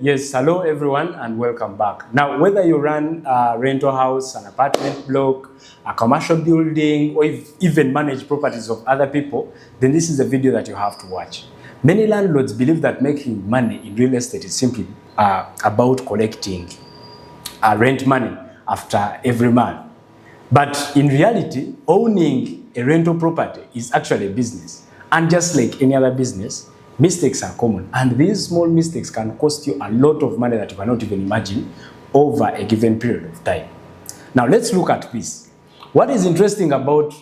Yes, hello everyone and welcome back. Now, whether you run a rental house, an apartment block, a commercial building, or even manage properties of other people, then this is the video that you have to watch. Many landlords believe that making money in real estate is simply about collecting rent money after every month. But in reality, owning a rental property is actually a business. And just like any other business, mistakes are common. And these small mistakes can cost you a lot of money that you cannot even imagine over a given period of time. Now let's look at this. What is interesting about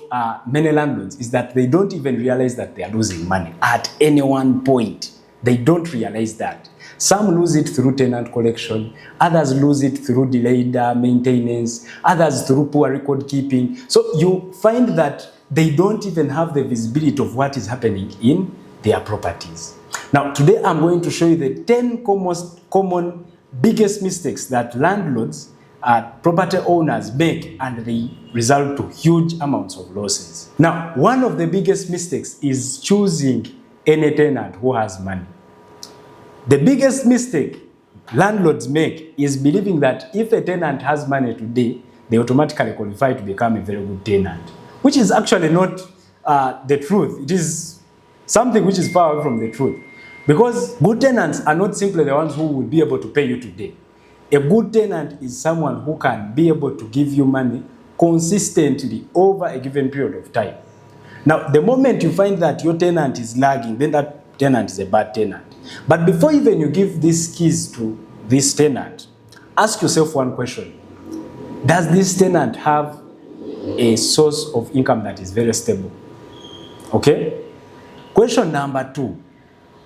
many landlords is that they don't even realize that they are losing money at any one point. They don't realize that. Some lose it through tenant collection, others lose it through delayed maintenance, others through poor record keeping. So you find that they don't even have the visibility of what is happening in their properties. Now, today I'm going to show you the 10 common biggest mistakes that landlords, property owners make, and they result to huge amounts of losses. Now, one of the biggest mistakes is choosing any tenant who has money. The biggest mistake landlords make is believing that if a tenant has money today, they automatically qualify to become a very good tenant, which is actually not the truth. It is something which is far away from the truth. Because good tenants are not simply the ones who will be able to pay you today. A good tenant is someone who can be able to give you money consistently over a given period of time. Now, the moment you find that your tenant is lagging, then that tenant is a bad tenant. But before even you give these keys to this tenant, ask yourself one question. Does this tenant have a source of income that is very stable? Okay? Question number 2.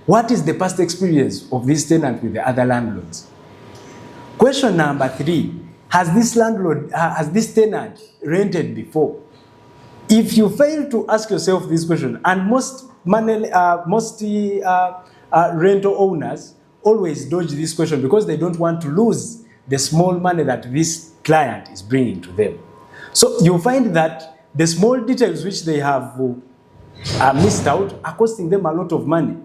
What is the past experience of this tenant with the other landlords? Question number 3. Has this tenant rented before? If you fail to ask yourself this question, and most rental owners always dodge this question because they don't want to lose the small money that this client is bringing to them. So you find that the small details which they have missed out are costing them a lot of money.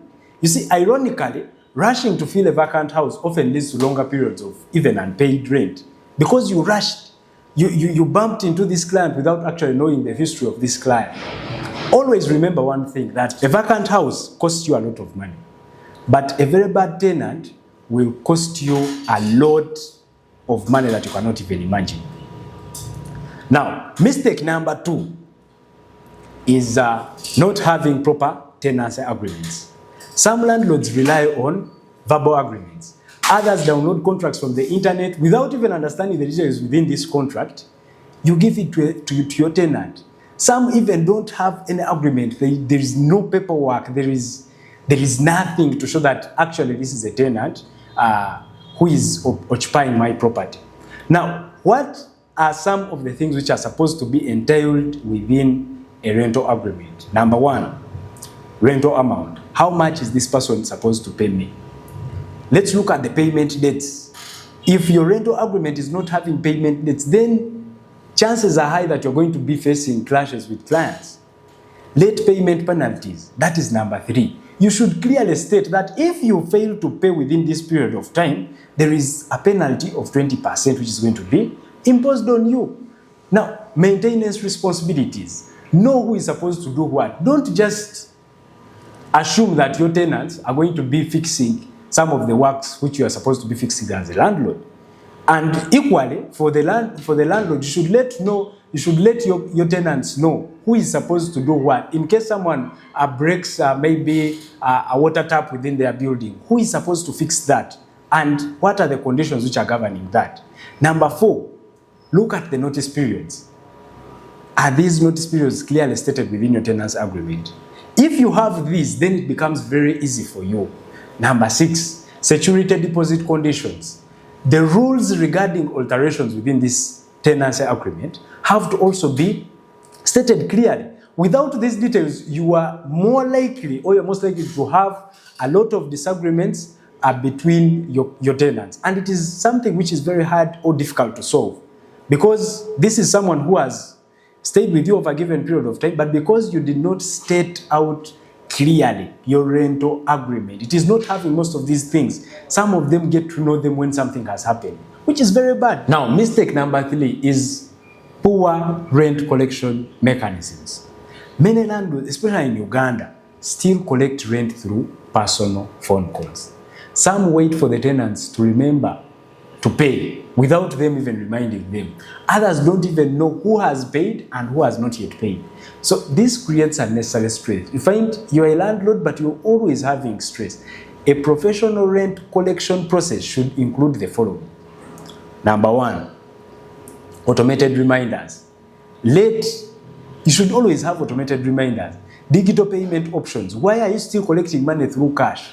You see, ironically, rushing to fill a vacant house often leads to longer periods of even unpaid rent because you rushed. You bumped into this client without actually knowing the history of this client. Always remember one thing, that a vacant house costs you a lot of money, but a very bad tenant will cost you a lot of money that you cannot even imagine. Now, mistake number 2 is not having proper tenancy agreements. Some landlords rely on verbal agreements. Others download contracts from the internet without even understanding the details within this contract. You give it to your tenant. Some even don't have any agreement. There is no paperwork. There is nothing to show that actually this is a tenant who is occupying my property. Now, what are some of the things which are supposed to be entailed within a rental agreement? Number 1, rental amount. How much is this person supposed to pay me? Let's look at the payment dates. If your rental agreement is not having payment dates, then chances are high that you're going to be facing clashes with clients. Late payment penalties, that is number 3. You should clearly state that if you fail to pay within this period of time, there is a penalty of 20% which is going to be imposed on you. Now, maintenance responsibilities. Know who is supposed to do what. Don't just assume that your tenants are going to be fixing some of the works which you are supposed to be fixing as a landlord. And equally, for the landlord, you should let your tenants know who is supposed to do what. In case someone breaks maybe a water tap within their building, who is supposed to fix that? And what are the conditions which are governing that? Number 4, look at the notice periods. Are these notice periods clearly stated within your tenancy agreement? If you have these, then it becomes very easy for you. Number 6, security deposit conditions. The rules regarding alterations within this tenancy agreement have to also be stated clearly. Without these details, you are more likely, or you're most likely to have a lot of disagreements between your tenants. And it is something which is very hard or difficult to solve, because this is someone who has stayed with you over a given period of time, but because you did not state out clearly your rental agreement. It is not having most of these things. Some of them get to know them when something has happened, which is very bad. Now, mistake number 3 is poor rent collection mechanisms. Many landlords, especially in Uganda, still collect rent through personal phone calls. Some wait for the tenants to remember to pay without them even reminding them. Others don't even know who has paid and who has not yet paid. So this creates unnecessary stress. You find you're a landlord, but you're always having stress. A professional rent collection process should include the following. Number 1, automated reminders. You should always have automated reminders. Digital payment options. Why are you still collecting money through cash?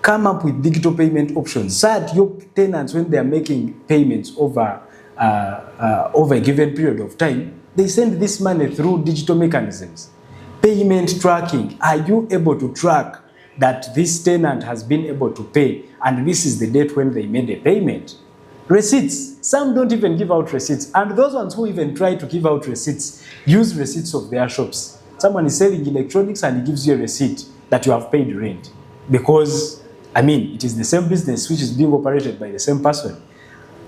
Come up with digital payment options so that your tenants, when they are making payments over a given period of time, they send this money through digital mechanisms. Payment tracking. Are you able to track that this tenant has been able to pay and this is the date when they made a payment? Receipts. Some don't even give out receipts, and those ones who even try to give out receipts use receipts of their shops. Someone is selling electronics and he gives you a receipt that you have paid rent because it is the same business which is being operated by the same person.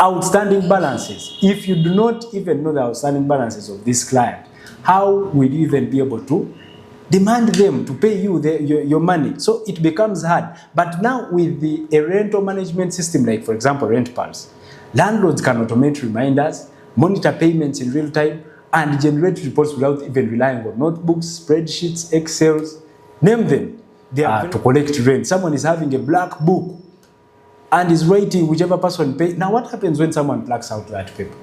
Outstanding balances. If you do not even know the outstanding balances of this client, how will you even be able to demand them to pay you your money? So it becomes hard. But now with a rental management system, like for example, RentPulse, landlords can automate reminders, monitor payments in real time, and generate reports without even relying on notebooks, spreadsheets, Excels, name them. They are to collect rent. Someone is having a black book and is writing whichever person paid. Now, what happens when someone blacks out that paper?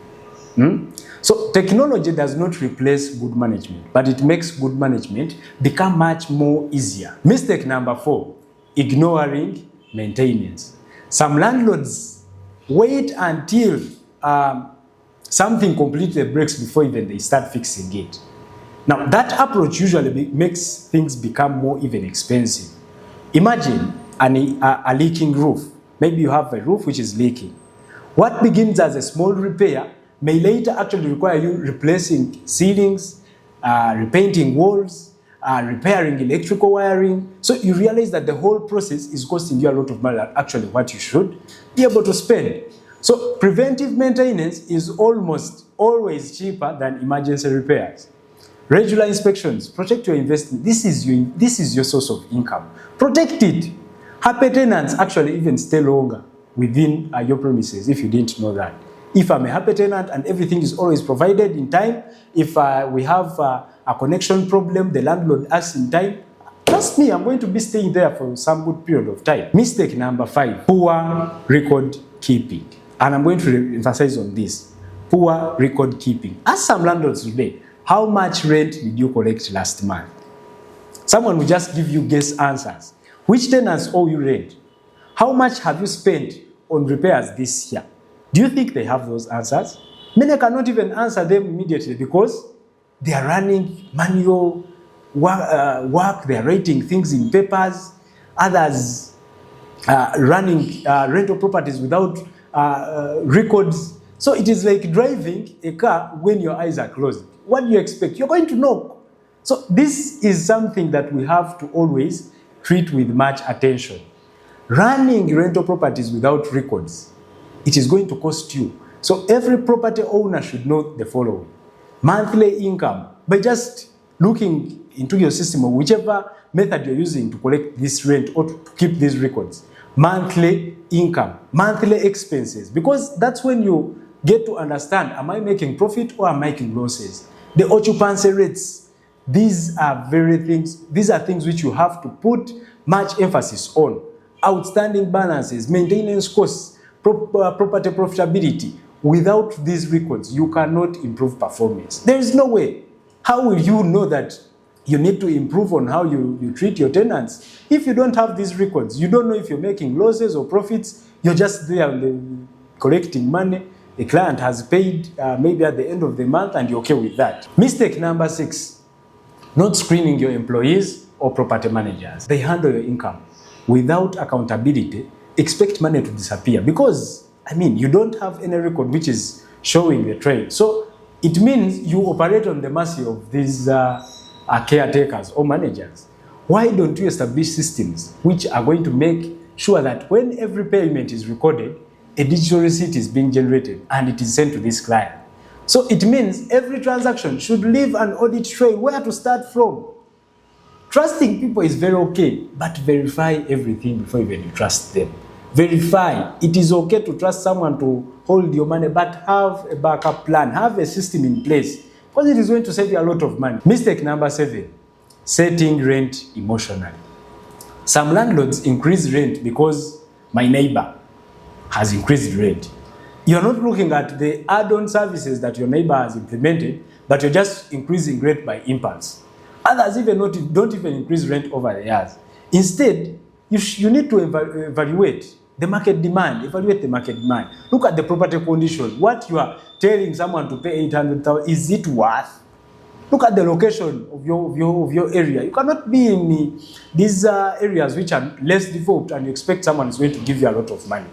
So technology does not replace good management, but it makes good management become much more easier. Mistake number 4, ignoring maintenance. Some landlords wait until something completely breaks before even they start fixing it. Now, that approach usually makes things become more even expensive. Imagine a leaking roof. Maybe you have a roof which is leaking. What begins as a small repair may later actually require you replacing ceilings, repainting walls, repairing electrical wiring. So you realize that the whole process is costing you a lot of money, actually what you should be able to spend. So preventive maintenance is almost always cheaper than emergency repairs. Regular inspections. Protect your investment. This is your source of income. Protect it. Happy tenants actually even stay longer within your premises if you didn't know that. If I'm a happy tenant and everything is always provided in time, if we have a connection problem, the landlord asks in time, trust me, I'm going to be staying there for some good period of time. Mistake number 5, poor record keeping. And I'm going to emphasize on this. Poor record keeping. Ask some landlords today, how much rent did you collect last month? Someone will just give you guess answers. Which tenants owe you rent? How much have you spent on repairs this year? Do you think they have those answers? Many cannot even answer them immediately because they are running manual work, they are writing things in papers. Others running rental properties without records. So it is like driving a car when your eyes are closed. What do you expect? You're going to knock. So this is something that we have to always treat with much attention. Running rental properties without records, it is going to cost you. So every property owner should know the following. Monthly income, by just looking into your system or whichever method you're using to collect this rent or to keep these records. Monthly income, monthly expenses, because that's when you get to understand, am I making profit or am I making losses? The occupancy rates, these are things which you have to put much emphasis on. Outstanding balances, maintenance costs, property profitability. Without these records, you cannot improve performance. There is no way. How will you know that you need to improve on how you treat your tenants? If you don't have these records, you don't know if you're making losses or profits. You're just there collecting money. The client has paid maybe at the end of the month and you're okay with that. Mistake number 6, not screening your employees or property managers. They handle your income. Without accountability, expect money to disappear because, you don't have any record which is showing the trade. So it means you operate on the mercy of these caretakers or managers. Why don't you establish systems which are going to make sure that when every payment is recorded, a digital receipt is being generated and it is sent to this client? So it means every transaction should leave an audit trail where to start from. Trusting people is very okay, but verify everything before even you trust them. Verify. It is okay to trust someone to hold your money, but have a backup plan, have a system in place, because it is going to save you a lot of money. Mistake number 7, setting rent emotionally. Some landlords increase rent because my neighbor has increased rent. You're not looking at the add-on services that your neighbor has implemented, but you're just increasing rent by impulse. Others even don't even increase rent over the years. Instead, you need to evaluate the market demand. Evaluate the market demand. Look at the property condition. What you are telling someone to pay 800,000, is it worth? Look at the location of your area. You cannot be in these areas which are less developed and you expect someone is going to give you a lot of money.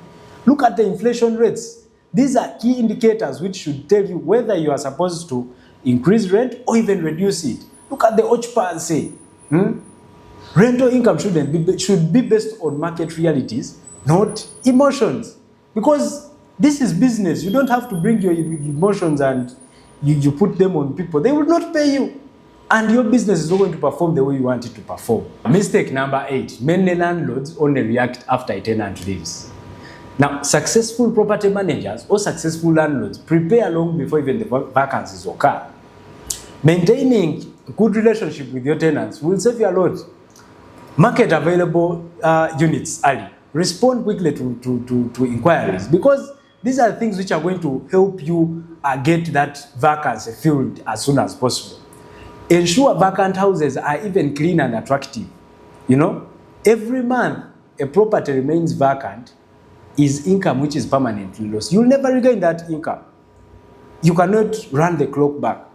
Look at the inflation rates. These are key indicators which should tell you whether you are supposed to increase rent or even reduce it. Look at the occupancy. Rental income should be based on market realities, not emotions. Because this is business. You don't have to bring your emotions and you put them on people. They will not pay you. And your business is not going to perform the way you want it to perform. Mistake number 8. Many landlords only react after a tenant leaves. Now, successful property managers or successful landlords prepare long before even the vacancies occur. Maintaining a good relationship with your tenants will save you a lot. Market available units early. Respond quickly to inquiries, because these are things which are going to help you get that vacancy filled as soon as possible. Ensure vacant houses are even clean and attractive. Every month a property remains vacant is income which is permanently lost. You'll never regain that income. You cannot run the clock back.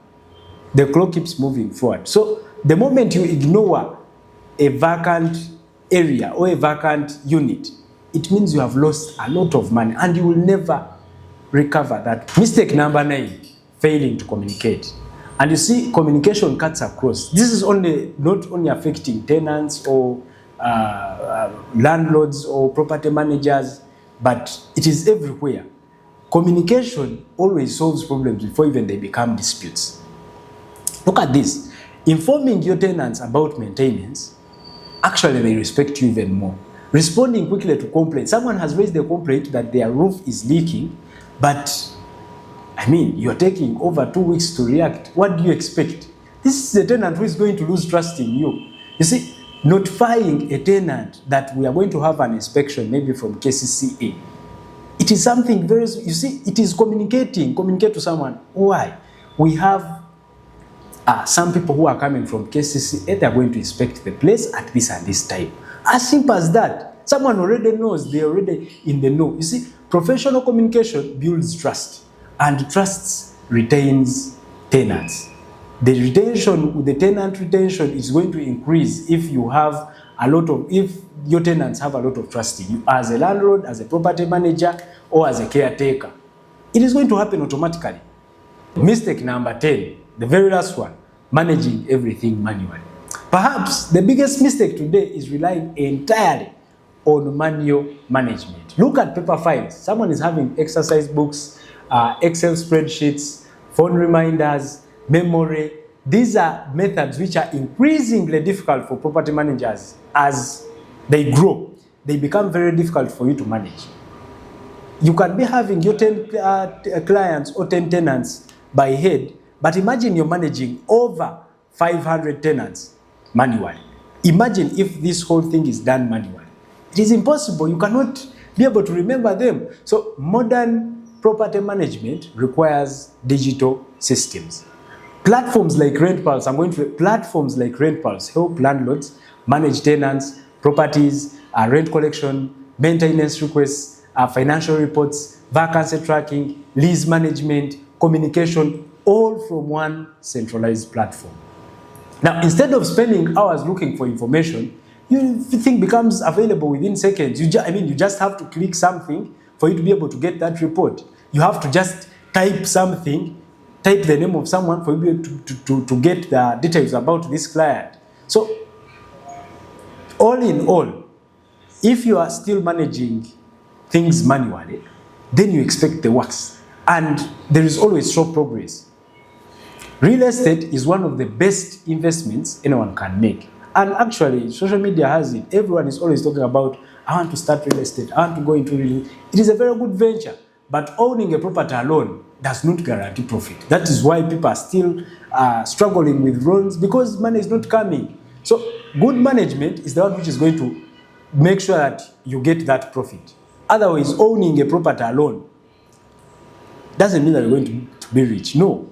The clock keeps moving forward. So the moment you ignore a vacant area or a vacant unit, it means you have lost a lot of money and you will never recover that. Mistake number 9, failing to communicate. And you see, communication cuts across. This is not only affecting tenants or landlords or property managers, but it is everywhere. Communication always solves problems before even they become disputes. Look at this. Informing your tenants about maintenance, actually they respect you even more. Responding quickly to complaints. Someone has raised a complaint that their roof is leaking, but you're taking over 2 weeks to react. What do you expect? This is a tenant who is going to lose trust in you. You see, notifying a tenant that we are going to have an inspection, maybe from KCCA, it is something very, it is communicating. Communicate to someone. Why? We have some people who are coming from KCCA, they are going to inspect the place at this and this time. As simple as that. Someone already knows, they're already in the know. You see, professional communication builds trust, and trust retains tenants. The tenant retention is going to increase if your tenants have a lot of trust in you as a landlord, as a property manager, or as a caretaker. It is going to happen automatically. Mistake number 10, the very last one, managing everything manually. Perhaps the biggest mistake today is relying entirely on manual management. Look at paper files. Someone is having exercise books, Excel spreadsheets, phone reminders, memory. These are methods which are increasingly difficult for property managers as they grow. They become very difficult for you to manage. You can be having your 10 clients or 10 tenants by head, but imagine you're managing over 500 tenants manually. Imagine if this whole thing is done manually. It is impossible. You cannot be able to remember them. So modern property management requires digital systems. Platforms like RentPulse, platforms like RentPulse help landlords manage tenants, properties, rent collection, maintenance requests, financial reports, vacancy tracking, lease management, communication, all from one centralized platform. Now, instead of spending hours looking for information, everything becomes available within seconds. You just have to click something for you to be able to get that report. You have to just type something, type the name of someone for you to get the details about this client. So All in all, if you are still managing things manually, then you expect the worst. And there is always slow progress. Real estate is one of the best investments anyone can make. And actually, social media has it. Everyone is always talking about, I want to start real estate, I want to go into real estate. It is a very good venture, but owning a property alone does not guarantee profit. That is why people are still struggling with loans, because money is not coming. So good management is the one which is going to make sure that you get that profit. Otherwise, owning a property alone doesn't mean that you're going to be rich. No.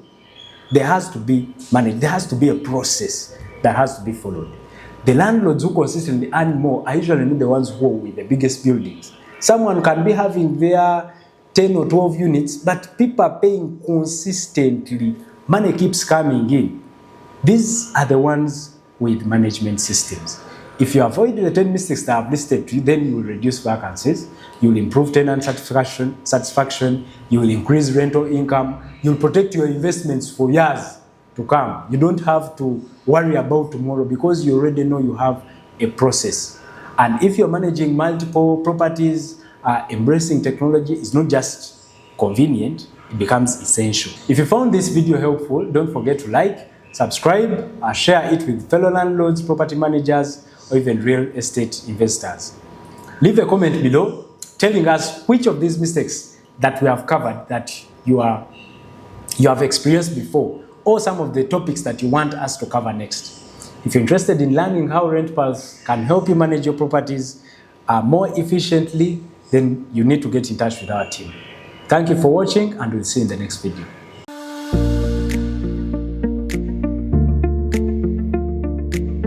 There has to be managed. There has to be a process that has to be followed. The landlords who consistently earn more are usually not the ones who are with the biggest buildings. Someone can be having their 10 or 12 units, but people are paying consistently. Money keeps coming in. These are the ones with management systems. If you avoid the 10 mistakes that I've listed to you, then you will reduce vacancies, you will improve tenant satisfaction, you will increase rental income, you will protect your investments for years to come. You don't have to worry about tomorrow because you already know you have a process. And if you're managing multiple properties, embracing technology is not just convenient, it becomes essential. If you found this video helpful, don't forget to like, subscribe, share it with fellow landlords, property managers, or even real estate investors. Leave a comment below telling us which of these mistakes that we have covered that you have experienced before, or some of the topics that you want us to cover next. If you're interested in learning how RentPulse can help you manage your properties more efficiently, then you need to get in touch with our team. Thank you for watching, and we'll see you in the next video.